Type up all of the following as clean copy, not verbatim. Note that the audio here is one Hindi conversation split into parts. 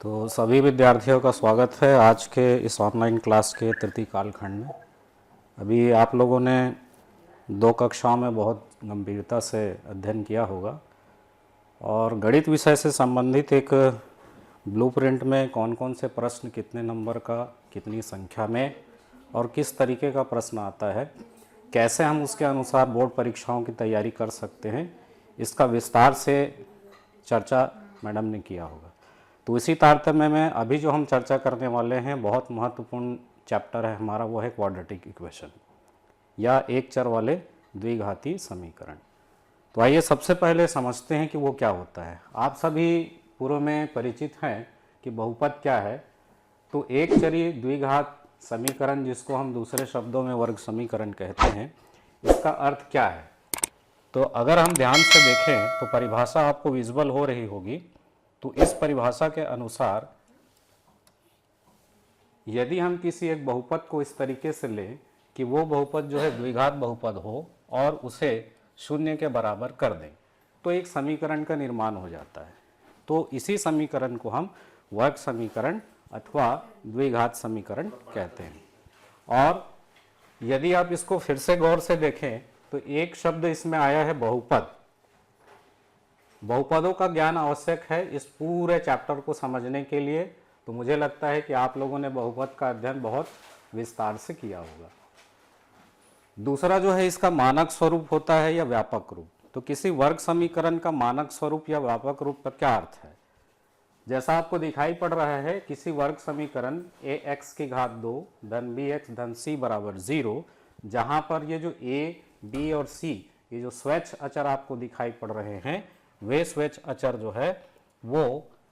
तो सभी विद्यार्थियों का स्वागत है आज के इस ऑनलाइन क्लास के तृतीय कालखंड में। अभी आप लोगों ने दो कक्षाओं में बहुत गंभीरता से अध्ययन किया होगा और गणित विषय से संबंधित एक ब्लूप्रिंट में कौन कौन से प्रश्न कितने नंबर का, कितनी संख्या में और किस तरीके का प्रश्न आता है, कैसे हम उसके अनुसार बोर्ड परीक्षाओं की तैयारी कर सकते हैं, इसका विस्तार से चर्चा मैडम ने किया होगा। तो इसी तारतम्य में अभी जो हम चर्चा करने वाले हैं बहुत महत्वपूर्ण चैप्टर है हमारा, वो है क्वाड्रेटिक इक्वेशन या एक चर वाले द्विघाती समीकरण। तो आइए सबसे पहले समझते हैं कि वो क्या होता है। आप सभी पूर्व में परिचित हैं कि बहुपद क्या है। तो एक चरी द्विघात समीकरण, जिसको हम दूसरे शब्दों में वर्ग समीकरण कहते हैं, इसका अर्थ क्या है। तो अगर हम ध्यान से देखें तो परिभाषा आपको विजुअल हो रही होगी। तो इस परिभाषा के अनुसार यदि हम किसी एक बहुपद को इस तरीके से लें कि वो बहुपद जो है द्विघात बहुपद हो और उसे शून्य के बराबर कर दें, तो एक समीकरण का निर्माण हो जाता है। तो इसी समीकरण को हम वर्ग समीकरण अथवा द्विघात समीकरण कहते हैं। और यदि आप इसको फिर से गौर से देखें तो एक शब्द इसमें आया है बहुपद। बहुपदों का ज्ञान आवश्यक है इस पूरे चैप्टर को समझने के लिए। तो मुझे लगता है कि आप लोगों ने बहुपद का अध्ययन बहुत विस्तार से किया होगा। दूसरा जो है इसका मानक स्वरूप होता है या व्यापक रूप। तो किसी वर्ग समीकरण का मानक स्वरूप या व्यापक रूप का क्या अर्थ है। जैसा आपको दिखाई पड़ रहा है, किसी वर्ग समीकरण ax की घात 2 धन bx धन c बराबर 0, जहां पर ये जो a, b और c ये जो स्वैच्छ अचर आपको दिखाई पड़ रहे हैं, वे स्वैच्छ अचर जो है वो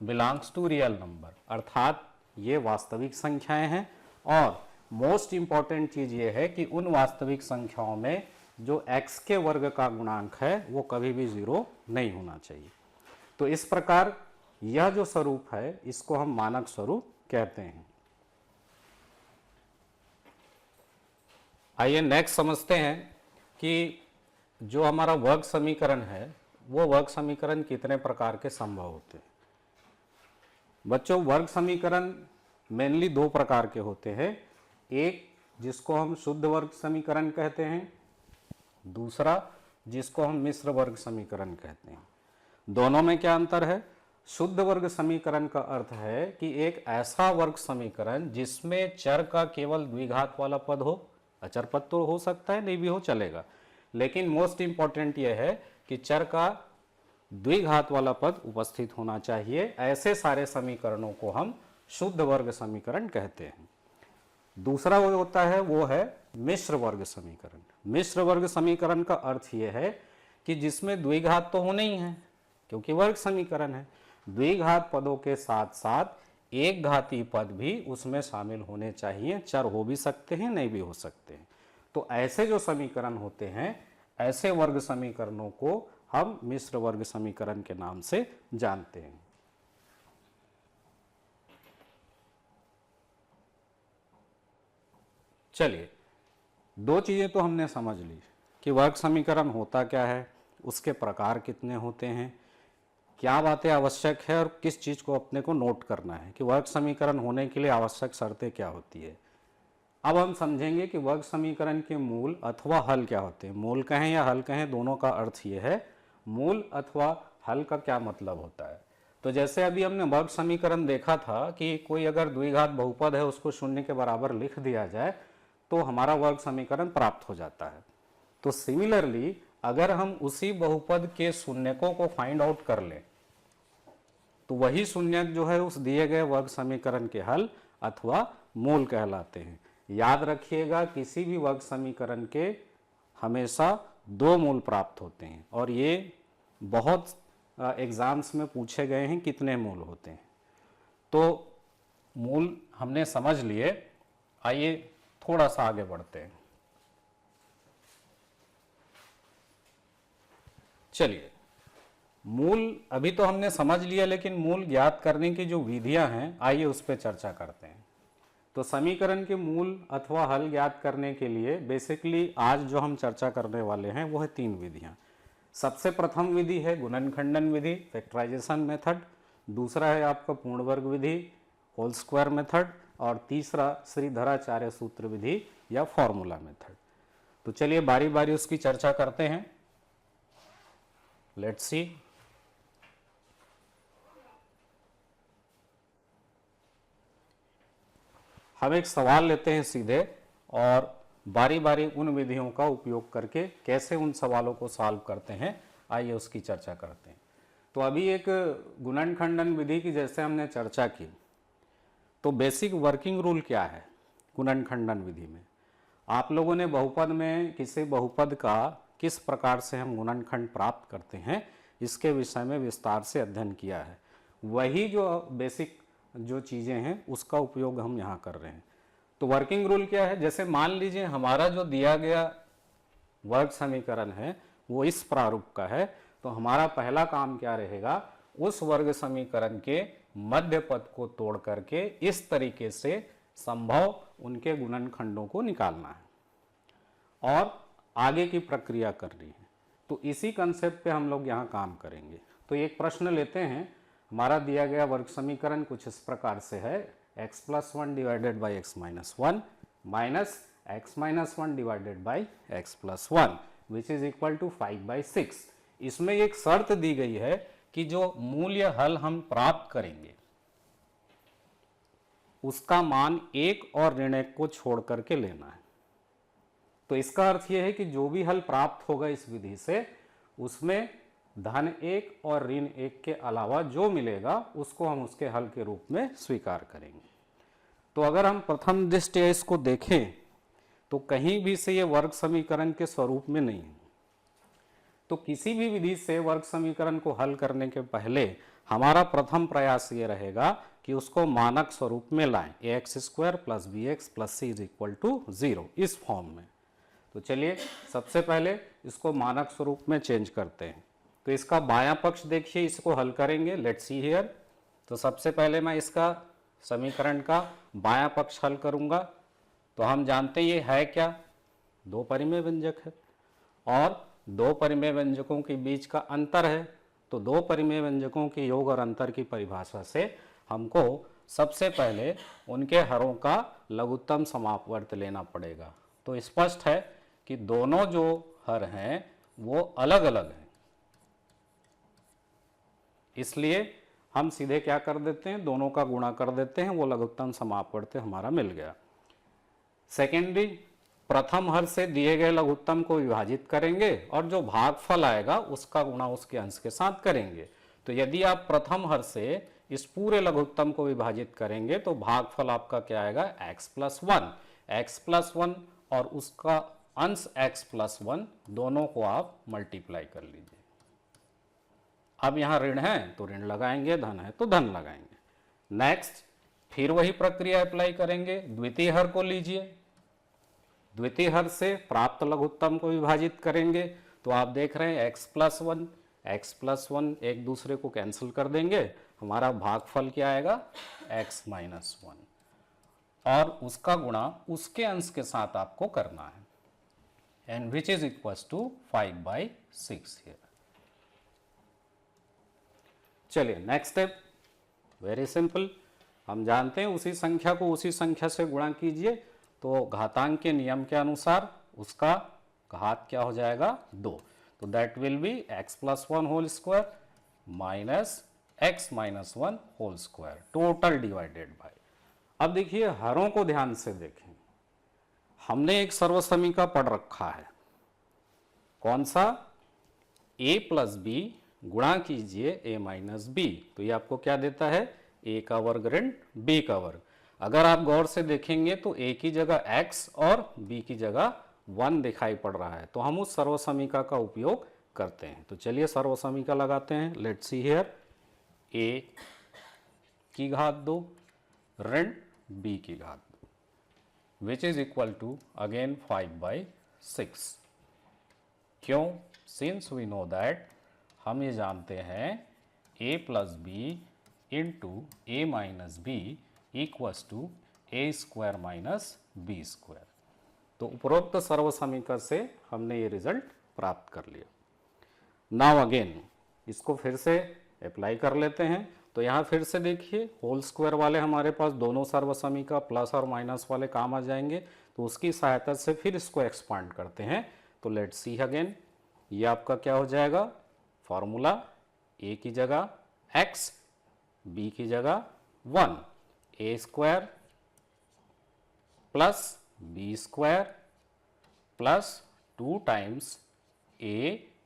बिलोंग्स टू रियल नंबर, अर्थात ये वास्तविक संख्याएं हैं। और मोस्ट इंपॉर्टेंट चीज ये है कि उन वास्तविक संख्याओं में जो x के वर्ग का गुणांक है वो कभी भी 0 नहीं होना चाहिए। तो इस प्रकार यह जो स्वरूप है इसको हम मानक स्वरूप कहते हैं। आइए नेक्स्ट समझते हैं कि जो हमारा वर्ग समीकरण है वो वर्ग समीकरण कितने प्रकार के संभव होते हैं। बच्चों, वर्ग समीकरण मेनली दो प्रकार के होते हैं। एक जिसको हम शुद्ध वर्ग समीकरण कहते हैं, दूसरा जिसको हम मिश्र वर्ग समीकरण कहते हैं। दोनों में क्या अंतर है। शुद्ध वर्ग समीकरण का अर्थ है कि एक ऐसा वर्ग समीकरण जिसमें चर का केवल द्विघात वाला पद हो, अचर पद तो हो सकता है, नहीं भी हो चलेगा, लेकिन मोस्ट इंपॉर्टेंट यह है कि चर का द्विघात वाला पद उपस्थित होना चाहिए। ऐसे सारे समीकरणों को हम शुद्ध वर्ग समीकरण कहते हैं। दूसरा वो होता है वो है मिश्र वर्ग समीकरण। मिश्र वर्ग समीकरण का अर्थ ये है कि जिसमें द्विघात तो होने ही है क्योंकि वर्ग समीकरण है, द्विघात पदों के साथ साथ एक घाती पद भी उसमें शामिल होने चाहिए। चर हो भी सकते हैं, नहीं भी हो सकते हैं। तो ऐसे जो समीकरण होते हैं, ऐसे वर्ग समीकरणों को हम मिश्र वर्ग समीकरण के नाम से जानते हैं। चलिए, दो चीजें तो हमने समझ ली कि वर्ग समीकरण होता क्या है, उसके प्रकार कितने होते हैं, क्या बातें आवश्यक है और किस चीज को अपने को नोट करना है कि वर्ग समीकरण होने के लिए आवश्यक शर्तें क्या होती है। अब हम समझेंगे कि वर्ग समीकरण के मूल अथवा हल क्या होते हैं। मूल कहें या हल कहें, दोनों का अर्थ ये है। मूल अथवा हल का क्या मतलब होता है। तो जैसे अभी हमने वर्ग समीकरण देखा था कि कोई अगर द्विघात बहुपद है उसको शून्य के बराबर लिख दिया जाए तो हमारा वर्ग समीकरण प्राप्त हो जाता है। तो सिमिलरली अगर हम उसी बहुपद के शून्यकों को फाइंड आउट कर लें तो वही शून्यक जो है उस दिए गए वर्ग समीकरण के हल अथवा मूल कहलाते हैं। याद रखिएगा, किसी भी वर्ग समीकरण के हमेशा दो मूल प्राप्त होते हैं और ये बहुत एग्जाम्स में पूछे गए हैं कितने मूल होते हैं। तो मूल हमने समझ लिए, आइए थोड़ा सा आगे बढ़ते हैं। चलिए, मूल अभी तो हमने समझ लिया, लेकिन मूल ज्ञात करने की जो विधियां हैं आइए उस पर चर्चा करते हैं। तो समीकरण के मूल अथवा हल ज्ञात करने के लिए बेसिकली आज जो हम चर्चा करने वाले हैं वो है तीन विधियां। सबसे प्रथम विधि है गुणनखंडन विधि, फैक्टराइजेशन मेथड। दूसरा है आपका पूर्ण वर्ग विधि होल स्क्वायर मेथड, और तीसरा श्रीधराचार्य सूत्र विधि या फॉर्मूला मेथड। तो चलिए बारी बारी उसकी चर्चा करते हैं। Let's see. हम एक सवाल लेते हैं सीधे और बारी बारी उन विधियों का उपयोग करके कैसे उन सवालों को सॉल्व करते हैं, आइए उसकी चर्चा करते हैं। तो अभी एक गुणनखंडन विधि की जैसे हमने चर्चा की, तो बेसिक वर्किंग रूल क्या है गुणनखंडन विधि में। आप लोगों ने बहुपद में किसी बहुपद का किस प्रकार से हम गुणनखंड प्राप्त करते हैं इसके विषय में विस्तार से अध्ययन किया है। वही जो बेसिक जो चीज़ें हैं उसका उपयोग हम यहाँ कर रहे हैं। तो वर्किंग रूल क्या है, जैसे मान लीजिए हमारा जो दिया गया वर्ग समीकरण है वो इस प्रारूप का है, तो हमारा पहला काम क्या रहेगा, उस वर्ग समीकरण के मध्य पद को तोड़ करके इस तरीके से संभव उनके गुणनखंडों को निकालना है और आगे की प्रक्रिया करनी है। तो इसी कंसेप्ट पे हम लोग यहाँ काम करेंगे। तो एक प्रश्न लेते हैं। हमारा दिया गया वर्ग समीकरण कुछ इस प्रकार से है, x + 1 divided by x - 1 minus x - 1 divided by x + 1 which is equal to 5/6। इसमें एक शर्त दी गई है कि जो मूल्य हल हम प्राप्त करेंगे उसका मान 1 और ऋण 1 को छोड़ करके लेना है। तो इसका अर्थ यह है कि जो भी हल प्राप्त होगा इस विधि से उसमें धन 1 और ऋण 1 के अलावा जो मिलेगा उसको हम उसके हल के रूप में स्वीकार करेंगे। तो अगर हम प्रथम दृष्टया इसको देखें तो कहीं भी से ये वर्ग समीकरण के स्वरूप में नहीं है। तो किसी भी विधि से वर्ग समीकरण को हल करने के पहले हमारा प्रथम प्रयास ये रहेगा कि उसको मानक स्वरूप में लाएं, ax² + bx + c = 0 इस फॉर्म में। तो चलिए सबसे पहले इसको मानक स्वरूप में चेंज करते हैं। तो इसका बायां पक्ष देखिए, इसको हल करेंगे। Let's see here. तो सबसे पहले मैं इसका समीकरण का बायां पक्ष हल करूंगा। तो हम जानते हैं ये है क्या, दो परिमेय व्यंजक है और दो परिमेय व्यंजकों के बीच का अंतर है। तो दो परिमेय व्यंजकों के योग और अंतर की परिभाषा से हमको सबसे पहले उनके हरों का लघुत्तम समापवर्त लेना पड़ेगा। तो स्पष्ट है कि दोनों जो हर हैं वो अलग अलग हैं, इसलिए हम सीधे क्या कर देते हैं, दोनों का गुणा कर देते हैं, वो लघुत्तम समापवर्त हमारा मिल गया। सेकेंडरी, प्रथम हर से दिए गए लघुत्तम को विभाजित करेंगे और जो भागफल आएगा उसका गुणा उसके अंश के साथ करेंगे। तो यदि आप प्रथम हर से इस पूरे लघुत्तम को विभाजित करेंगे तो भागफल आपका क्या आएगा, x + 1 और उसका अंश x + 1, दोनों को आप मल्टीप्लाई कर लीजिए। अब यहाँ ऋण है तो ऋण लगाएंगे, धन है तो धन लगाएंगे। नेक्स्ट, फिर वही प्रक्रिया अप्लाई करेंगे। द्वितीय हर को लीजिए, द्वितीय हर से प्राप्त लघुत्तम को विभाजित करेंगे। तो आप देख रहे हैं x + 1 एक दूसरे को कैंसिल कर देंगे, हमारा भागफल क्या आएगा, x - 1 और उसका गुणा उसके अंश के साथ आपको करना है, and which is equal to 5/6 here. चलिए नेक्स्ट स्टेप, वेरी सिंपल। हम जानते हैं उसी संख्या को उसी संख्या से गुणा कीजिए, तो घातांक के नियम के अनुसार उसका घात क्या हो जाएगा, 2। तो that will be x + 1 whole square minus x - 1 whole square total divided by. अब देखिए हरों को ध्यान से देखें, हमने एक सर्वसमीका पढ़ रखा है, कौन सा, a + b गुणा कीजिए a - b। तो ये आपको क्या देता है, a का वर्ग ऋण b का वर्ग। अगर आप गौर से देखेंगे तो a की जगह x और b की जगह 1 दिखाई पड़ रहा है, तो हम उस सर्वसमीका का उपयोग करते हैं। तो चलिए सर्वसमीका लगाते हैं। लेट्स सी हियर, a की घात 2 ऋण b की घात 2 which is equal to again 5/6। क्यों, सिंस वी नो दैट, हम ये जानते हैं a + b into a - b equals to a² - b²। तो उपरोक्त सर्वसमीका से हमने ये रिजल्ट प्राप्त कर लिया। नाउ अगेन इसको फिर से अप्लाई कर लेते हैं। तो यहाँ फिर से देखिए होल स्क्वायर वाले हमारे पास दोनों सर्वसमीका प्लस और माइनस वाले काम आ जाएंगे, तो उसकी सहायता से फिर इसको एक्सपांड करते हैं। तो लेट्स सी अगेन, ये आपका क्या हो जाएगा फॉर्मूला, a की जगह x, b की जगह 1, a square plus b square plus 2 times a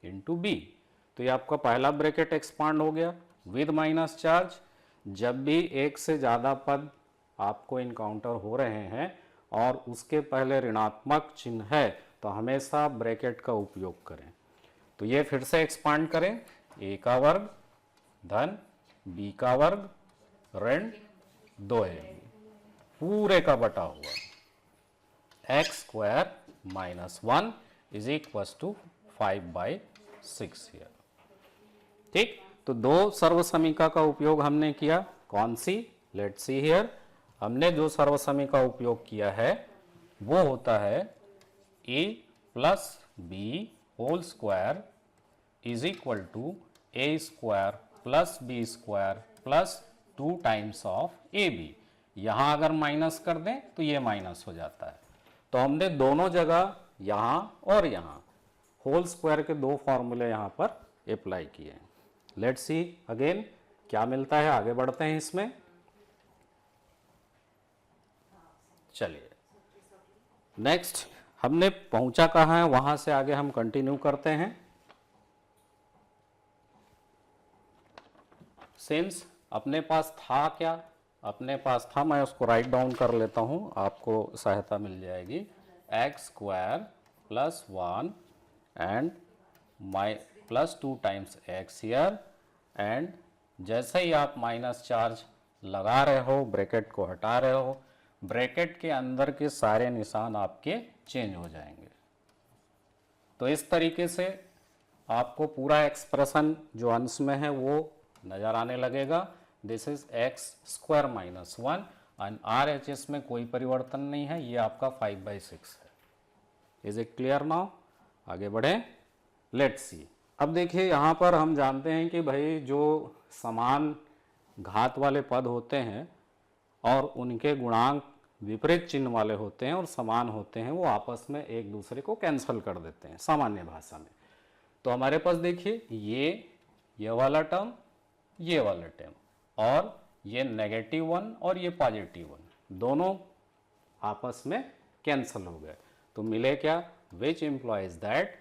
into B. तो ये आपका पहला ब्रैकेट एक्सपांड हो गया विद माइनस चार्ज। जब भी एक से ज़्यादा पद आपको इनकाउंटर हो रहे हैं और उसके पहले ऋणात्मक चिन्ह है तो हमेशा ब्रैकेट का उपयोग करें। तो ये फिर से एक्सपांड करें, a का वर्ग धन b का वर्ग ऋण 2ab पूरे का बटा हुआ x square minus 1 is equal to 5/6 here. ठीक, तो दो सर्वसमीका का उपयोग हमने किया, कौन सी, लेट्स सी हियर। हमने जो सर्वसमीका उपयोग किया है वो होता है a plus B whole square is equal to a square plus B square plus 2 times of A B. यहाँ अगर माइनस कर दें तो ये माइनस हो जाता है। तो हमने दोनों जगह यहाँ और यहाँ होल स्क्वायर के दो फॉर्मूले यहाँ पर अप्लाई किए। लेट्स सी अगेन क्या मिलता है, आगे बढ़ते हैं इसमें। चलिए नेक्स्ट हमने पहुंचा कहाँ है, वहां से आगे हम कंटिन्यू करते हैं। सिंस अपने पास था क्या, अपने पास था, मैं उसको राइट डाउन कर लेता हूं, आपको सहायता मिल जाएगी। X square plus 1 and my plus 2 times X here, and जैसे ही आप माइनस चार्ज लगा रहे हो, ब्रैकेट को हटा रहे हो, ब्रैकेट के अंदर के सारे निशान आपके चेंज हो जाएंगे। तो इस तरीके से आपको पूरा एक्सप्रेशन जो अंश में है वो नजर आने लगेगा। This is x square minus 1 and RHS में कोई परिवर्तन नहीं है, ये आपका 5/6 है। Is it clear now? आगे बढ़े, लेट्स सी। अब देखिए यहाँ पर हम जानते हैं कि भाई जो समान घात वाले पद होते हैं और उनके गुणांक विपरीत चिन्ह वाले होते हैं और समान होते हैं, वो आपस में एक दूसरे को कैंसल कर देते हैं सामान्य भाषा में। तो हमारे पास देखिए ये वाला टर्म, ये वाला टर्म, और ये -1 और ये +1 दोनों आपस में कैंसल हो गए। तो मिले क्या, विच इम्प्लॉइज दैट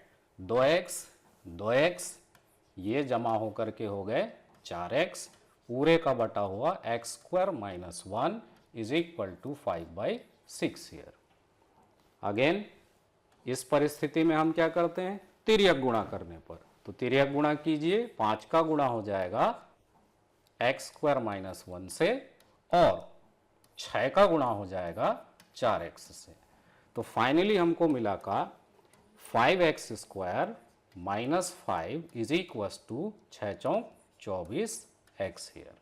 2x ये जमा होकर के हो गए 4x, पूरे का बटा हुआ X square minus 1 is equal to 5/6 here. Again इस परिस्थिति में हम क्या करते हैं, तिर्यक गुणा करने पर, तो तिर्यक गुणा कीजिए, 5 का गुणा हो जाएगा एक्स स्क्वायर माइनस 1 से और 6 का गुणा हो जाएगा 4x से। तो फाइनली हमको मिला का 5x square minus 5 is equal to 6 चौक 24x हियर।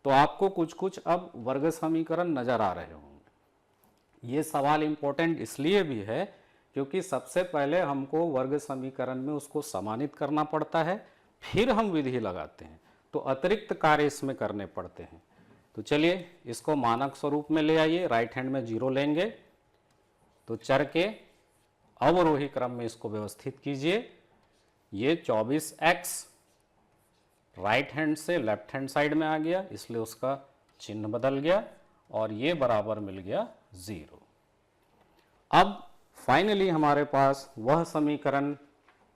तो आपको कुछ कुछ अब वर्ग समीकरण नजर आ रहे होंगे। ये सवाल इंपॉर्टेंट इसलिए भी है क्योंकि सबसे पहले हमको वर्ग समीकरण में उसको समानित करना पड़ता है, फिर हम विधि लगाते हैं, तो अतिरिक्त कार्य इसमें करने पड़ते हैं। तो चलिए इसको मानक स्वरूप में ले आइए, राइट हैंड में 0 लेंगे, तो चर के अवरोही क्रम में इसको व्यवस्थित कीजिए। ये 24x राइट हैंड से लेफ्ट हैंड साइड में आ गया, इसलिए उसका चिन्ह बदल गया और ये बराबर मिल गया 0। अब फाइनली हमारे पास वह समीकरण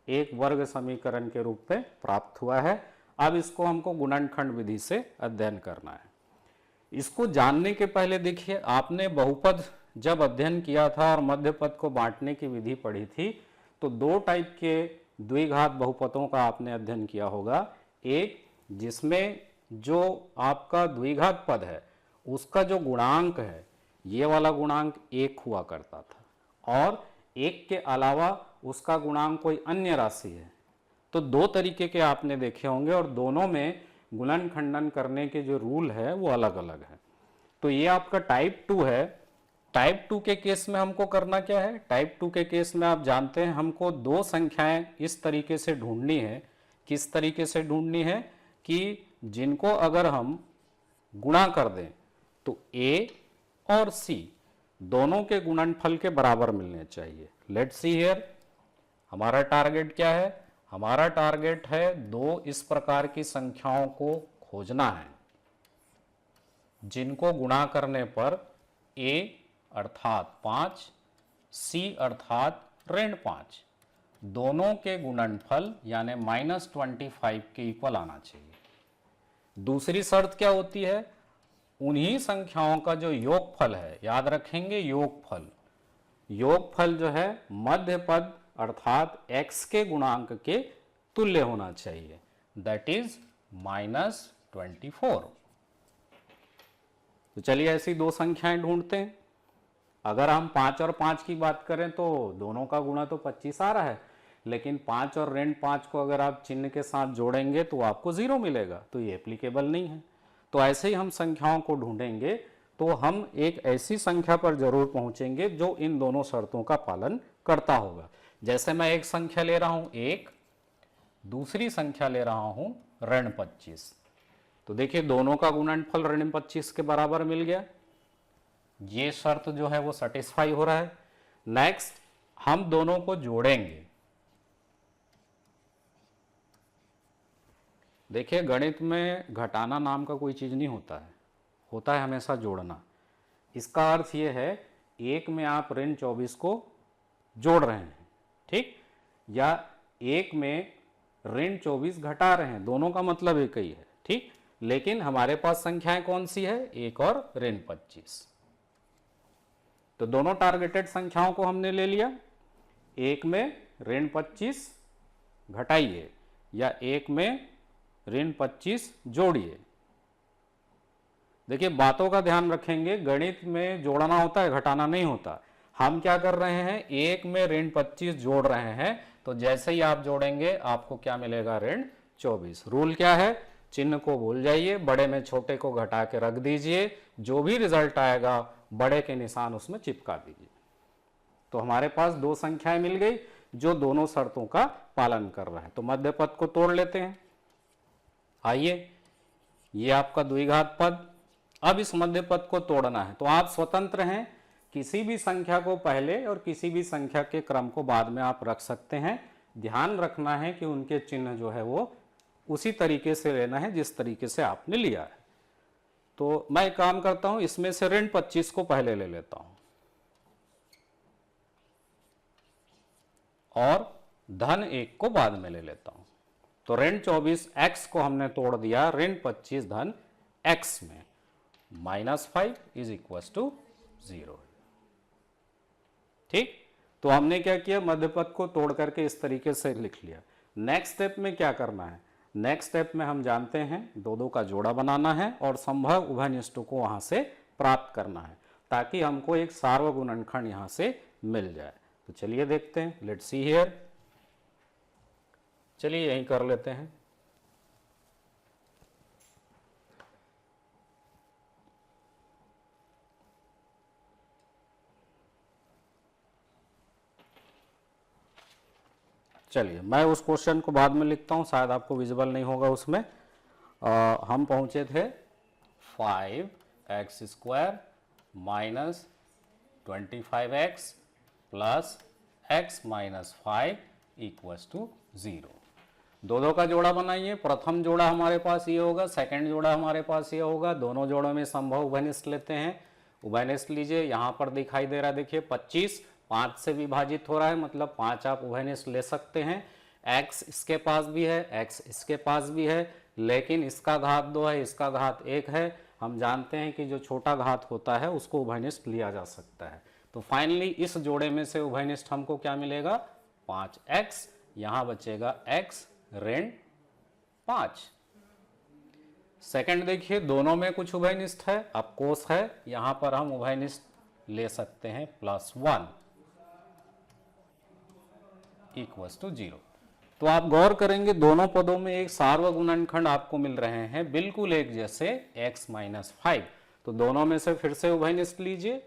एक वर्ग समीकरण के रूप में प्राप्त हुआ है। अब इसको हमको गुणनखंड विधि से अध्ययन करना है। इसको जानने के पहले देखिए, आपने बहुपद जब अध्ययन किया था और मध्य पद को बांटने की विधि पढ़ी थी, तो 2 टाइप के द्विघात बहुपदों का आपने अध्ययन किया होगा। एक जिसमें जो आपका द्विघात पद है उसका जो गुणांक है, ये वाला गुणांक 1 हुआ करता था, और 1 के अलावा उसका गुणांक कोई अन्य राशि है। तो 2 तरीके के आपने देखे होंगे और दोनों में गुणन खंडन करने के जो रूल है वो अलग अलग है। तो ये आपका टाइप 2 है। टाइप 2 के केस में हमको करना क्या है, टाइप 2 के केस में आप जानते हैं हमको 2 संख्याएं इस तरीके से ढूंढनी है। किस तरीके से ढूंढनी है कि जिनको अगर हम गुणा कर दें तो a और c दोनों के गुणनफल के बराबर मिलने चाहिए। लेट्स सी हियर, हमारा टारगेट क्या है? हमारा टारगेट है दो इस प्रकार की संख्याओं को खोजना है जिनको गुणा करने पर a अर्थात 5, c अर्थात ऋण 5 दोनों के गुणनफल यानी -25 के इक्वल आना चाहिए। दूसरी शर्त क्या होती है? उन्हीं संख्याओं का जो योगफल है, याद रखेंगे योगफल, योगफल जो है मध्य पद अर्थात x के गुणांक के तुल्य होना चाहिए, दैट इज -24। तो चलिए ऐसी दो संख्याएं ढूंढते हैं। अगर हम 5 और 5 की बात करें तो दोनों का गुणा तो 25 आ रहा है, लेकिन 5 और ऋण 5 को अगर आप चिन्ह के साथ जोड़ेंगे तो आपको 0 मिलेगा, तो ये एप्लीकेबल नहीं है। तो ऐसे ही हम संख्याओं को ढूंढेंगे तो हम एक ऐसी संख्या पर जरूर पहुंचेंगे जो इन दोनों शर्तों का पालन करता होगा। जैसे मैं एक संख्या ले रहा हूं 1, दूसरी संख्या ले रहा हूं ऋण 25, तो देखिए दोनों का गुणनफल ऋण 25 के बराबर मिल गया। ये शर्त जो है वो सेटिस्फाई हो रहा है। नेक्स्ट हम दोनों को जोड़ेंगे। देखिए गणित में घटाना नाम का कोई चीज नहीं होता है, होता है हमेशा जोड़ना। इसका अर्थ ये है 1 में आप ऋण 24 को जोड़ रहे हैं, ठीक, या 1 में ऋण 24 घटा रहे हैं, दोनों का मतलब एक ही है, ठीक। लेकिन हमारे पास संख्याएं कौन सी है? 1 और ऋण 25। तो दोनों टारगेटेड संख्याओं को हमने ले लिया। 1 में ऋण 25 घटाइए या 1 में ऋण 25 जोड़िए। देखिए बातों का ध्यान रखेंगे, गणित में जोड़ना होता है, घटाना नहीं होता। हम क्या कर रहे हैं? 1 में ऋण 25 जोड़ रहे हैं, तो जैसे ही आप जोड़ेंगे आपको क्या मिलेगा? ऋण 24। रूल क्या है? चिन्ह को भूल जाइए, बड़े में छोटे को घटा के रख दीजिए, जो भी रिजल्ट आएगा बड़े के निशान उसमें चिपका दीजिए। तो हमारे पास दो संख्याएं मिल गई जो दोनों शर्तों का पालन कर रहा है। तो मध्य पद को तोड़ लेते हैं। आइए, ये आपका द्विघात पद। अब इस मध्य पद को तोड़ना है, तो आप स्वतंत्र हैं, किसी भी संख्या को पहले और किसी भी संख्या के क्रम को बाद में आप रख सकते हैं। ध्यान रखना है कि उनके चिन्ह जो है वो उसी तरीके से लेना है जिस तरीके से आपने लिया है। तो मैं एक काम करता हूं, इसमें से ऋण 25 को पहले ले लेता हूं और धन 1 को बाद में ले लेता हूं। तो ऋण 24 x को हमने तोड़ दिया ऋण 25 धन x में, -5 इज इक्वल टू 0। ठीक, तो हमने क्या किया? मध्य पद को तोड़ करके इस तरीके से लिख लिया। नेक्स्ट स्टेप में क्या करना है? नेक्स्ट स्टेप में हम जानते हैं दो का जोड़ा बनाना है और संभव उभयनिष्ठों को वहां से प्राप्त करना है ताकि हमको एक सार्वगुणनखंड यहां से मिल जाए। तो चलिए देखते हैं, लेट्स सी हियर। चलिए यहीं कर लेते हैं। चलिए मैं उस क्वेश्चन को बाद में लिखता हूं, शायद आपको विजिबल नहीं होगा उसमें। हम पहुंचे थे 5x² minus 25x plus x minus 5 equals to 0। दो का जोड़ा बनाइए। प्रथम जोड़ा हमारे पास ये होगा, सेकंड जोड़ा हमारे पास ये होगा। दोनों जोड़ों में संभव उभयनिष्ठ लेते हैं। उभयनिष्ठ लीजिए, यहां पर दिखाई दे रहा है, देखिए 25 5 से विभाजित हो रहा है, मतलब 5 आप उभयनिष्ठ ले सकते हैं। x इसके पास भी है, x इसके पास भी है, लेकिन इसका घात 2 है, इसका घात 1 है। हम जानते हैं कि जो छोटा घात होता है उसको उभयनिष्ठ लिया जा सकता है। तो फाइनली इस जोड़े में से उभयनिष्ठ हमको क्या मिलेगा? 5x, यहां बचेगा x ऋण 5। सेकंड देखिए, दोनों में कुछ उभयनिष्ठ है, अपकोष है, यहां पर हम उभयनिष्ठ ले सकते हैं +1 इक्वल्स टू 0। तो आप गौर करेंगे दोनों पदों में एक सार्वगुणनखंड आपको मिल रहे हैं बिल्कुल एक जैसे, x माइनस 5। तो दोनों में से फिर से उभयनिष्ठ लीजिए।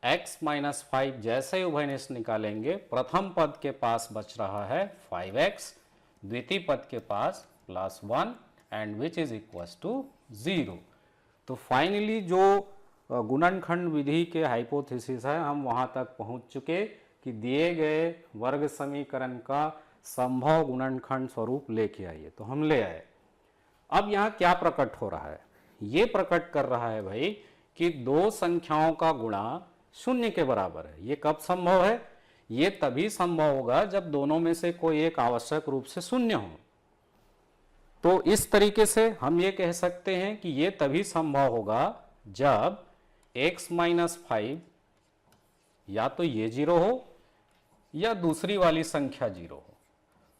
x माइनस 5 जैसे ही उभयनिष्ठ निकालेंगे, प्रथम पद के पास बच रहा है 5x, द्वितीय पद के पास +1, and which is equals to 0। तो फाइनली जो गुणनखंड विधि के हाइपोथेसिस है हम वहां तक पहुंच चुके कि दिए गए वर्ग समीकरण का संभव गुणनखंड स्वरूप लेके आइए, तो हम ले आए। अब यहाँ क्या प्रकट हो रहा है? ये प्रकट कर रहा है भाई कि दो संख्याओं का गुणा शून्य के बराबर है। ये कब संभव है? ये तभी संभव होगा जब दोनों में से कोई एक आवश्यक रूप से शून्य हो। तो इस तरीके से हम ये कह सकते हैं कि ये तभी संभव होगा जब x माइनस 5 या तो ये 0 हो या दूसरी वाली संख्या 0 हो।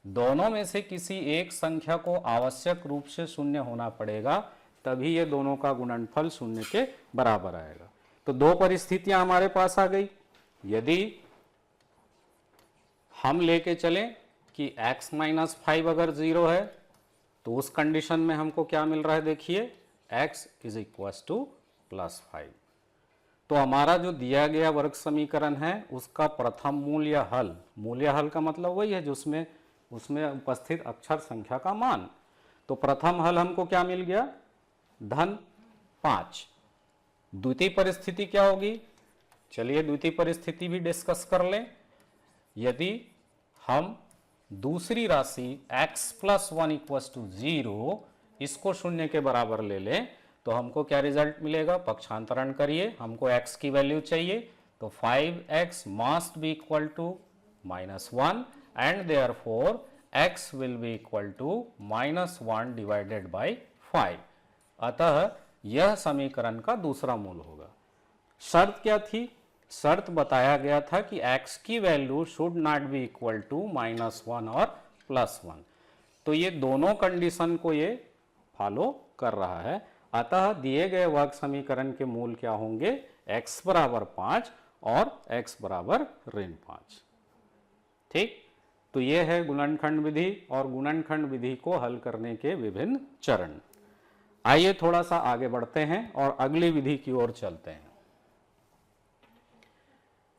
दोनों में से किसी एक संख्या को आवश्यक रूप से शून्य होना पड़ेगा, तभी ये दोनों का गुणनफल शून्य के बराबर आएगा। तो दो परिस्थितियां हमारे पास आ गई। यदि हम लेके चलें कि x माइनस 5 अगर 0 है तो उस कंडीशन में हमको क्या मिल रहा है? देखिए x is equal two plus 5। तो हमारा जो दिया गया वर्ग समीकरण है उसका प्रथम मूल्य हल का मतलब वही है जो उसमें उपस्थित अक्षर संख्या का मान। तो प्रथम हल हमको क्या मिल गया? धन 5। द्वितीय परिस्थिति क्या होगी? चलिए द्वितीय परिस्थिति भी डिस्कस कर लें। यदि हम दूसरी राशि x प्लस 1 इक्वल टू 0 इसको शून्य के बराबर ले लें तो हमको क्या रिजल्ट मिलेगा? पक्षांतरण करिए, हमको x की वैल्यू चाहिए, तो 5x must be equal to -1 and therefore x will be equal to -1 divided by 5। अतः यह समीकरण का दूसरा मूल होगा। शर्त क्या थी? शर्त बताया गया था कि x की value should not be equal to -1 और +1। तो ये दोनों कंडीशन को ये फॉलो कर रहा है। अतः दिए गए वर्ग समीकरण के मूल क्या होंगे? x बराबर 5 और x बराबर ऋण 5। ठीक, तो ये है गुणनखंड विधि और गुणनखंड विधि को हल करने के विभिन्न चरण। आइए थोड़ा सा आगे बढ़ते हैं और अगली विधि की ओर चलते हैं।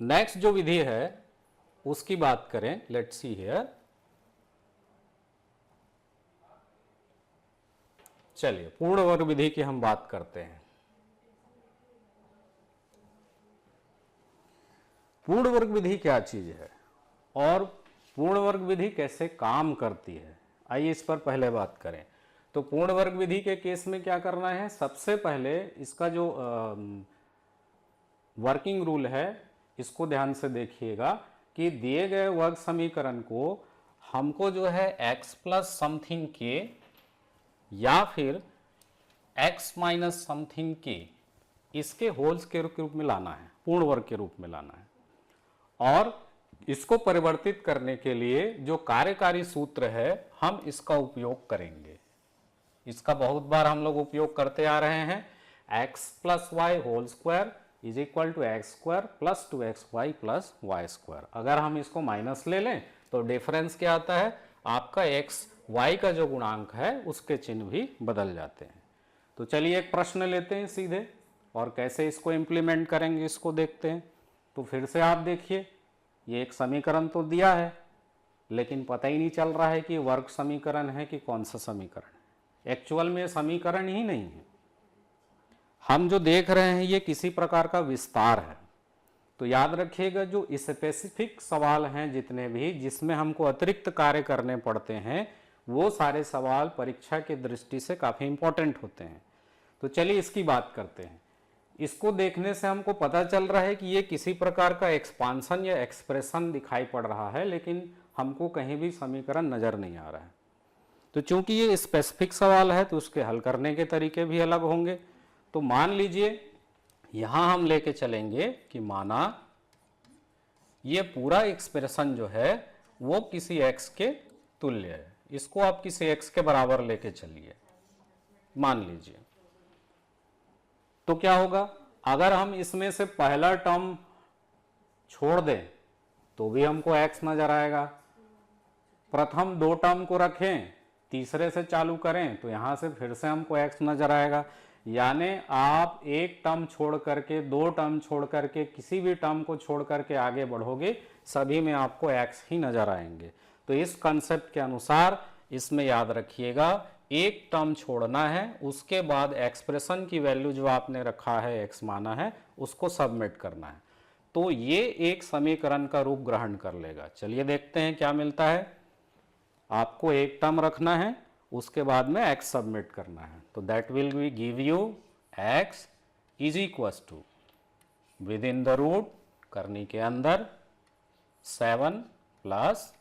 नेक्स्ट जो विधि है उसकी बात करें। Let's see here. चलिए पूर्ण वर्ग विधि की हम बात करते हैं। पूर्ण वर्ग विधि क्या चीज है और पूर्ण वर्ग विधि कैसे काम करती है, आइए इस पर पहले बात करें। तो पूर्ण वर्ग विधि के केस में क्या करना है? सबसे पहले इसका जो वर्किंग रूल है इसको ध्यान से देखिएगा कि दिए गए वर्ग समीकरण को हमको जो है x प्लस समथिंग के या फिर x माइनस समथिंग के इसके होल्स के रूप में लाना है, पूर्ण वर्ग के रूप में लाना है। और इसको परिवर्तित करने के लिए जो कार्यकारी सूत्र है हम इसका उपयोग करेंगे। इसका बहुत बार हम लोग उपयोग करते आ रहे हैं। x plus Y whole square is equal to X square plus 2xy plus Y square. अगर हम इसको माइनस ले लें तो डिफरेंस क्या आता है? आपका x y का जो गुणांक है उसके चिन्ह भी बदल जाते हैं। तो चलिए एक प्रश्न लेते हैं सीधे और कैसे इसको इम्प्लीमेंट करेंगे इसको देखते हैं। तो फिर से आप देखिए, ये एक समीकरण तो दिया है लेकिन पता ही नहीं चल रहा है कि वर्ग समीकरण है कि कौन सा समीकरण है। एक्चुअल में समीकरण ही नहीं है, हम जो देख रहे हैं ये किसी प्रकार का विस्तार है। तो याद रखिएगा जो स्पेसिफिक सवाल हैं जितने भी जिसमें हमको अतिरिक्त कार्य करने पड़ते हैं वो सारे सवाल परीक्षा की दृष्टि से काफ़ी इंपॉर्टेंट होते हैं। तो चलिए इसकी बात करते हैं। इसको देखने से हमको पता चल रहा है कि ये किसी प्रकार का एक्सपांसन या एक्सप्रेशन दिखाई पड़ रहा है, लेकिन हमको कहीं भी समीकरण नज़र नहीं आ रहा है। तो चूंकि ये स्पेसिफिक सवाल है तो उसके हल करने के तरीके भी अलग होंगे। तो मान लीजिए यहां हम लेके चलेंगे कि माना ये पूरा एक्सप्रेशन जो है वो किसी x के तुल्य है। इसको आप किसी x के बराबर लेके चलिए मान लीजिए। तो क्या होगा? अगर हम इसमें से पहला टर्म छोड़ दें तो भी हमको x नजर आएगा। प्रथम दो टर्म को रखें, तीसरे से चालू करें तो यहां से फिर से हमको x नजर आएगा। यानी आप एक टर्म छोड़ करके, दो टर्म छोड़ करके, किसी भी टर्म को छोड़ करके आगे बढ़ोगे सभी में आपको x ही नजर आएंगे। तो इस कंसेप्ट के अनुसार इसमें याद रखिएगा एक टर्म छोड़ना है, उसके बाद एक्सप्रेशन की वैल्यू जो आपने रखा है x माना है उसको सबमिट करना है, तो ये एक समीकरण का रूप ग्रहण कर लेगा। चलिए देखते हैं क्या मिलता है। आपको एक टर्म रखना है, उसके बाद में x सबमिट करना है, तो that will be give you x is equal to within the root करनी के अंदर 7 प्लस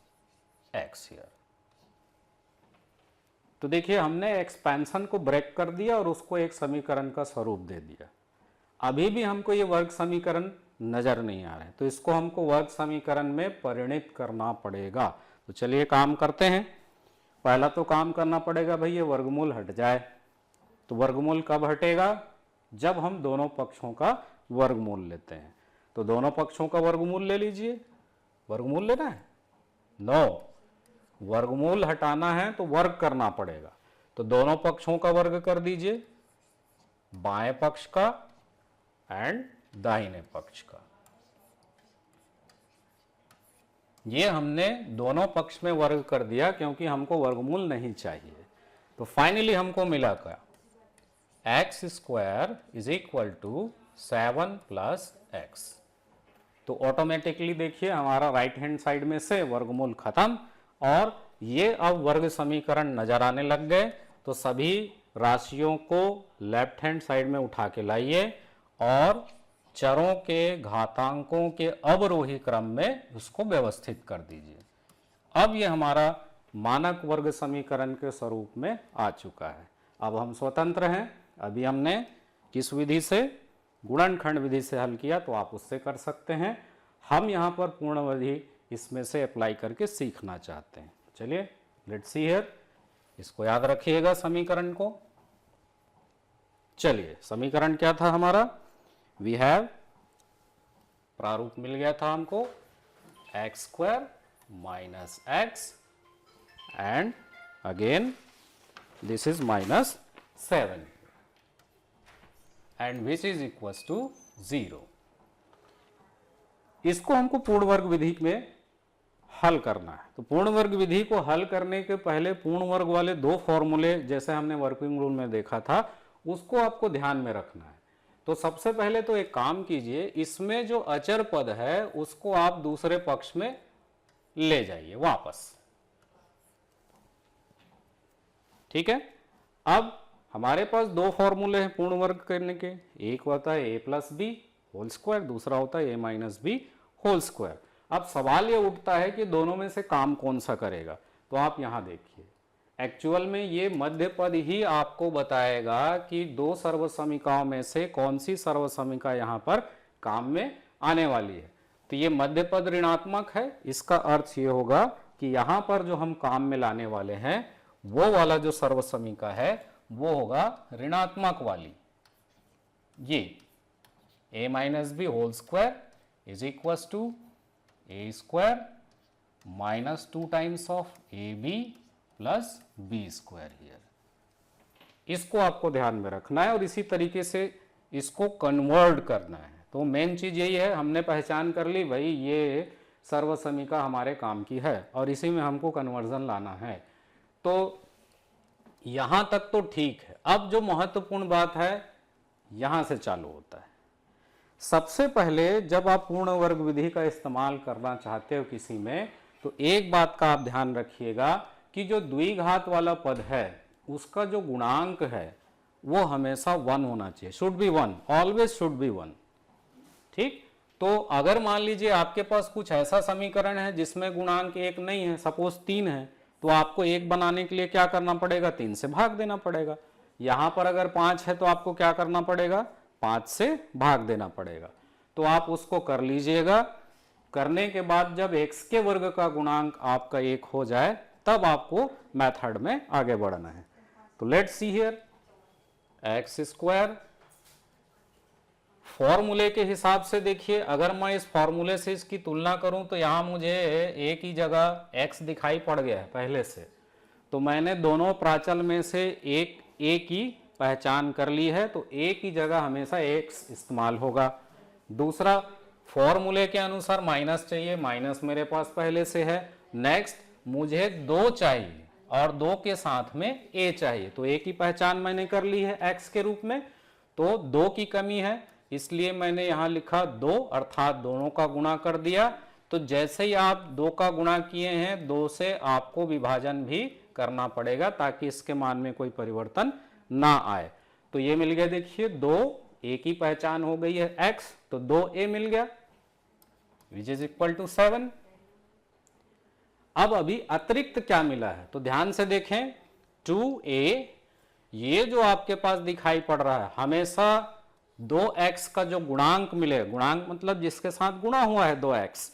x हियर। तो देखिए हमने एक्सपेंशन को ब्रेक कर दिया और उसको एक समीकरण का स्वरूप दे दिया। अभी भी हमको ये वर्ग समीकरण नजर नहीं आ रहे, तो इसको हमको वर्ग समीकरण में परिणित करना पड़ेगा। तो चलिए काम करते हैं। पहला तो काम करना पड़ेगा भाई ये वर्गमूल हट जाए। तो वर्गमूल कब हटेगा? जब हम दोनों पक्षों का वर्गमूल लेते हैं। तो दोनों पक्षों का वर्गमूल ले लीजिए। वर्गमूल लेना है? नो, वर्गमूल हटाना है तो वर्ग करना पड़ेगा। तो दोनों पक्षों का वर्ग कर दीजिए, बाएं पक्ष का एंड दाहिने पक्ष का। ये हमने दोनों पक्ष में वर्ग कर दिया क्योंकि हमको वर्गमूल नहीं चाहिए। तो फाइनली हमको मिला क्या? X square is equal to 7 plus X. तो ऑटोमेटिकली देखिए हमारा राइट हैंड साइड में से वर्गमूल खत्म और ये अब वर्ग समीकरण नजर आने लग गए। तो सभी राशियों को लेफ्ट हैंड साइड में उठा के लाइए और चरों के घातांकों के अवरोही क्रम में उसको व्यवस्थित कर दीजिए। अब ये हमारा मानक वर्ग समीकरण के स्वरूप में आ चुका है। अब हम स्वतंत्र हैं। अभी हमने किस विधि से? गुणनखंड विधि से हल किया, तो आप उससे कर सकते हैं। हम यहाँ पर पूर्ण विधि इसमें से अप्लाई करके सीखना चाहते हैं। चलिए लेट्स सी हियर। इसको याद रखिएगा समीकरण को। चलिए समीकरण क्या था हमारा? वी हैव, प्रारूप मिल गया था हमको, X square minus X and again this is minus 7 and which is equal to 0। इसको हमको पूर्ण वर्ग विधि में हल करना है। तो पूर्ण वर्ग विधि को हल करने के पहले पूर्ण वर्ग वाले दो फॉर्मूले जैसे हमने वर्किंग रूल में देखा था उसको आपको ध्यान में रखना है। तो सबसे पहले तो एक काम कीजिए, इसमें जो अचर पद है उसको आप दूसरे पक्ष में ले जाइए वापस। ठीक है। अब हमारे पास दो फॉर्मूले हैं पूर्ण वर्ग करने के। एक होता है ए प्लस बी होल स्क्वायर, दूसरा होता है ए माइनस बी होल स्क्वायर। अब सवाल ये उठता है कि दोनों में से काम कौन सा करेगा। तो आप यहां देखिए, एक्चुअल में ये मध्य पद ही आपको बताएगा कि दो सर्वसमीकाओं में से कौन सी सर्वसमीका यहां पर काम में आने वाली है। तो ये मध्य पद ऋणात्मक है, इसका अर्थ ये होगा कि यहां पर जो हम काम में लाने वाले हैं वो वाला जो सर्वसमीका है वो होगा ऋणात्मक वाली। ये a minus B whole square is equal to A square minus 2 times of A B plus B square here. इसको आपको ध्यान में रखना है और इसी तरीके से इसको कन्वर्ट करना है। तो मेन चीज यही है, हमने पहचान कर ली भाई ये सर्वसमीका हमारे काम की है और इसी में हमको कन्वर्जन लाना है। तो यहां तक तो ठीक है। अब जो महत्वपूर्ण बात है यहां से चालू होता है। सबसे पहले जब आप पूर्ण वर्ग विधि का इस्तेमाल करना चाहते हो किसी में, तो एक बात का आप ध्यान रखिएगा कि जो द्विघात वाला पद है उसका जो गुणांक है वो हमेशा 1 होना चाहिए। Should be 1, always should be 1। ठीक। तो अगर मान लीजिए आपके पास कुछ ऐसा समीकरण है जिसमें गुणांक 1 नहीं है, सपोज 3 है, तो आपको 1 बनाने के लिए क्या करना पड़ेगा? 3 से भाग देना पड़ेगा। यहां पर अगर 5 है तो आपको क्या करना पड़ेगा? 5 से भाग देना पड़ेगा। तो आप उसको कर लीजिएगा। करने के बाद जब x के वर्ग का गुणांक आपका 1 हो जाए तब आपको मेथड में आगे बढ़ना है। तो let's see here, x square फॉर्मूले के हिसाब से देखिए, अगर मैं इस फॉर्मूले से इसकी तुलना करूं तो यहां मुझे a की जगह x दिखाई पड़ गया है पहले से। तो मैंने दोनों प्राचल में से एक a की पहचान कर ली है, तो a की जगह हमेशा x इस्तेमाल होगा। दूसरा, फॉर्मूले के अनुसार माइनस चाहिए, माइनस मेरे पास पहले से है। नेक्स्ट, मुझे 2 चाहिए और 2 के साथ में a चाहिए। तो a की पहचान मैंने कर ली है x के रूप में, तो 2 की कमी है, इसलिए मैंने यहां लिखा 2, अर्थात दोनों का गुणा कर दिया। तो जैसे ही आप 2 का गुणा किए हैं, 2 से आपको विभाजन भी करना पड़ेगा ताकि इसके मान में कोई परिवर्तन ना आए। तो ये मिल गया, देखिए 2, a की पहचान हो गई है x, तो 2a मिल गया विच इज इक्वल टू 7। अब अभी अतिरिक्त क्या मिला है, तो ध्यान से देखें 2a, ये जो आपके पास दिखाई पड़ रहा है, हमेशा 2x का जो गुणांक मिले, गुणांक मतलब जिसके साथ गुणा हुआ है 2x,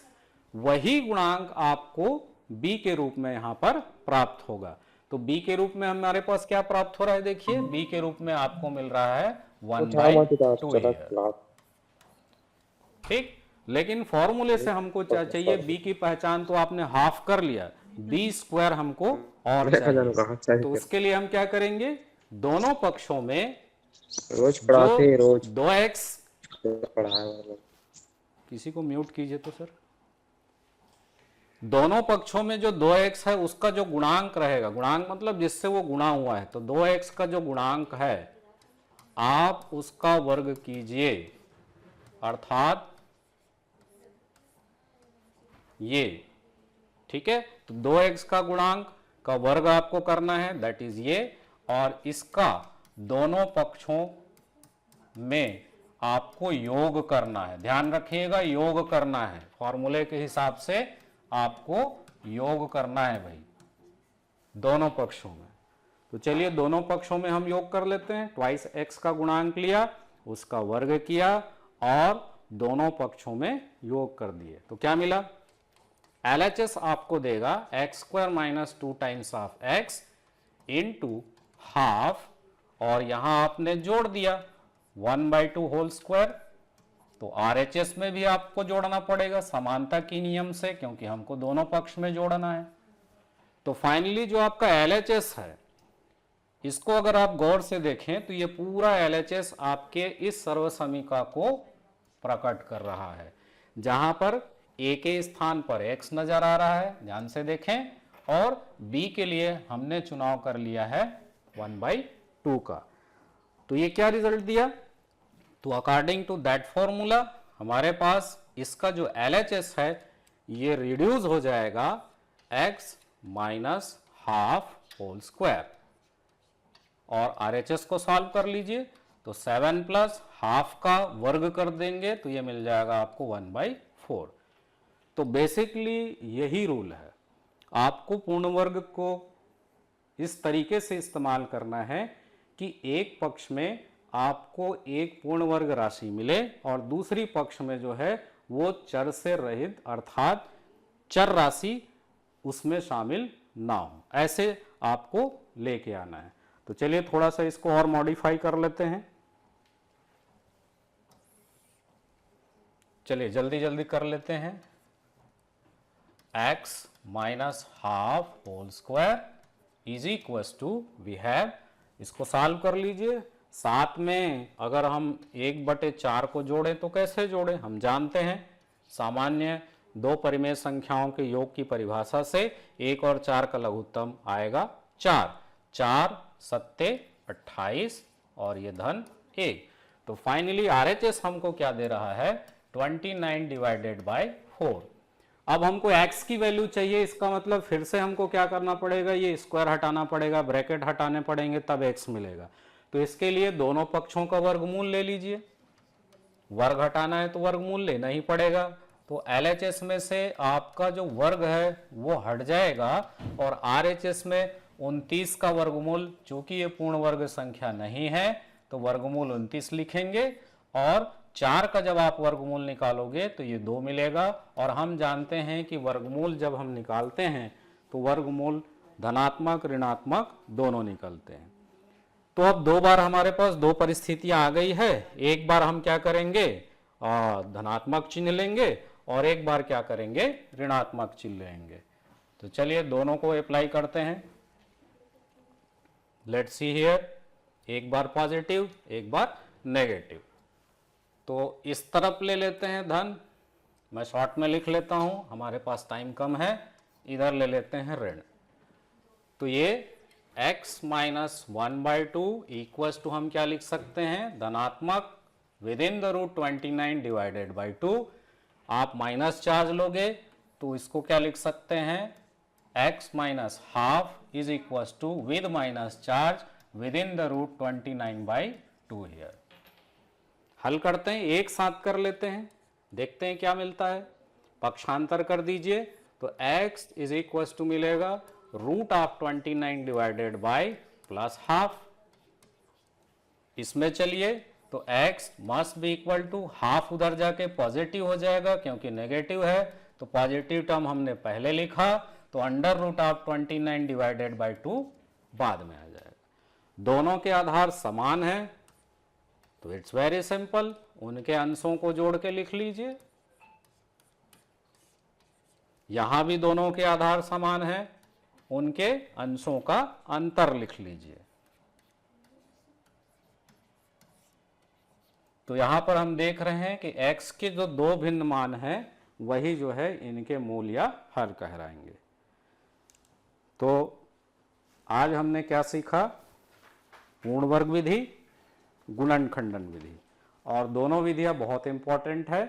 वही गुणांक आपको b के रूप में यहां पर प्राप्त होगा। तो b के रूप में हमारे पास क्या प्राप्त हो रहा है, देखिए b के रूप में आपको मिल रहा है 1/2। ठीक, लेकिन फॉर्मूले से हमको चाहिए b की पहचान, तो आपने हाफ कर लिया, b स्क्वायर हमको और चाहिए। तो उसके लिए हम क्या करेंगे, दोनों पक्षों में रोज पढ़ाते, रोज 2x, पढ़ाया, किसी को म्यूट कीजिए तो सर, दोनों पक्षों में जो 2x है उसका जो गुणांक रहेगा, गुणांक मतलब जिससे वो गुणा हुआ है, तो 2x का जो गुणांक है आप उसका वर्ग कीजिए, अर्थात ये, ठीक है। तो 2x का गुणांक का वर्ग आपको करना है, दैट इज ये, और इसका दोनों पक्षों में आपको योग करना है। ध्यान रखिएगा, योग करना है, फॉर्मूले के हिसाब से आपको योग करना है भाई, दोनों पक्षों में। तो चलिए दोनों पक्षों में हम योग कर लेते हैं। ट्वाइस x का गुणांक लिया, उसका वर्ग किया और दोनों पक्षों में योग कर दिए, तो क्या मिला, LHS आपको देगा x² - 2 times of x into half, और यहां आपने जोड़ दिया 1/2 होल स्क्वायर। तो RHS में भी आपको जोड़ना पड़ेगा समानता की नियम से, क्योंकि हमको दोनों पक्ष में जोड़ना है। तो फाइनली जो आपका LHS है, इसको अगर आप गौर से देखें तो ये पूरा LHS आपके इस सर्वसमीका को प्रकट कर रहा है, जहां पर a के स्थान पर x नजर आ रहा है, ध्यान से देखें, और b के लिए हमने चुनाव कर लिया है 1/2 का। तो ये क्या रिजल्ट दिया, तो अकॉर्डिंग टू दैट फॉर्मूला हमारे पास इसका जो LHS है ये रिड्यूस हो जाएगा x minus half whole square, और RHS को सॉल्व कर लीजिए, तो 7 प्लस हाफ का वर्ग कर देंगे तो ये मिल जाएगा आपको 1/4। तो बेसिकली यही रूल है, आपको पूर्ण वर्ग को इस तरीके से इस्तेमाल करना है कि एक पक्ष में आपको एक पूर्ण वर्ग राशि मिले और दूसरी पक्ष में जो है वो चर से रहित, अर्थात चर राशि उसमें शामिल ना हो, ऐसे आपको लेके आना है। तो चलिए थोड़ा सा इसको और मॉडिफाई कर लेते हैं, चलिए जल्दी जल्दी कर लेते हैं। x minus half whole square is equal to, we have, इसको सॉल्व कर लीजिए। साथ में अगर हम 1/4 को जोड़ें तो कैसे जोड़ें, हम जानते हैं सामान्य दो परिमेय संख्याओं के योग की परिभाषा से 1 और 4 का लघुत्तम आएगा 4, 4 सत्ते 28 और ये धन 1। तो फाइनली RHS हमको क्या दे रहा है, 29/4। अब हमको x की वैल्यू चाहिए, इसका मतलब फिर से हमको क्या करना पड़ेगा, ये स्क्वायर हटाना पड़ेगा, ब्रैकेट हटाने पड़ेंगे, तब x मिलेगा। तो इसके लिए दोनों पक्षों का वर्गमूल ले लीजिए, वर्ग हटाना है तो वर्गमूल लेना ही पड़ेगा। तो LHS में से आपका जो वर्ग है वो हट जाएगा और RHS में 29 का वर्गमूल, चूंकि ये पूर्ण वर्ग संख्या नहीं है तो वर्गमूल 29 लिखेंगे, और 4 का जब आप वर्गमूल निकालोगे तो ये 2 मिलेगा। और हम जानते हैं कि वर्गमूल जब हम निकालते हैं तो वर्गमूल धनात्मक ऋणात्मक दोनों निकलते हैं। तो अब 2 बार हमारे पास 2 परिस्थितियां आ गई है, एक बार हम क्या करेंगे, धनात्मक चिन्ह लेंगे और एक बार क्या करेंगे, ऋणात्मक चिन्ह लेंगे। तो चलिए दोनों को अप्लाई करते हैं। लेट्स सी हियर, एक बार पॉजिटिव एक बार नेगेटिव। तो इस तरफ ले लेते हैं धन, मैं शॉर्ट में लिख लेता हूं, हमारे पास टाइम कम है, इधर ले लेते हैं ऋण। तो ये x माइनस 1/2 इक्वल्स टू हम क्या लिख सकते हैं, धनात्मक within the root 29 divided by 2। आप माइनस चार्ज लोगे तो इसको क्या लिख सकते हैं, x minus half is equals to with minus charge within the root 29/2 here. हल करते हैं, एक साथ कर लेते हैं, देखते हैं क्या मिलता है। पक्षांतर कर दीजिए तो x इज इक्वल्स टू मिलेगा root of 29 divided by plus half. इसमें चलिए तो x must be equal to half, उधर जाके पॉजिटिव हो जाएगा क्योंकि नेगेटिव है, तो पॉजिटिव टर्म हमने पहले लिखा, तो under root of 29 divided by 2 बाद में आ जाएगा। दोनों के आधार समान है तो इट्स वेरी सिंपल, उनके अंशों को जोड़ के लिख लीजिए। यहां भी दोनों के आधार समान है, उनके अंशों का अंतर लिख लीजिए। तो यहां पर हम देख रहे हैं कि x के जो दो भिन्न मान हैं वही जो है इनके मूल या हर कहलाएंगे। तो आज हमने क्या सीखा, पूर्ण वर्ग विधि, गुणनखंडन विधि, और दोनों विधियां बहुत इंपॉर्टेंट है।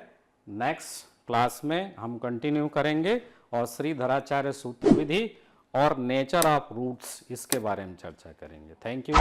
नेक्स्ट क्लास में हम कंटिन्यू करेंगे और श्रीधराचार्य सूत्र विधि और नेचर ऑफ रूट्स इसके बारे में चर्चा करेंगे। Thank you.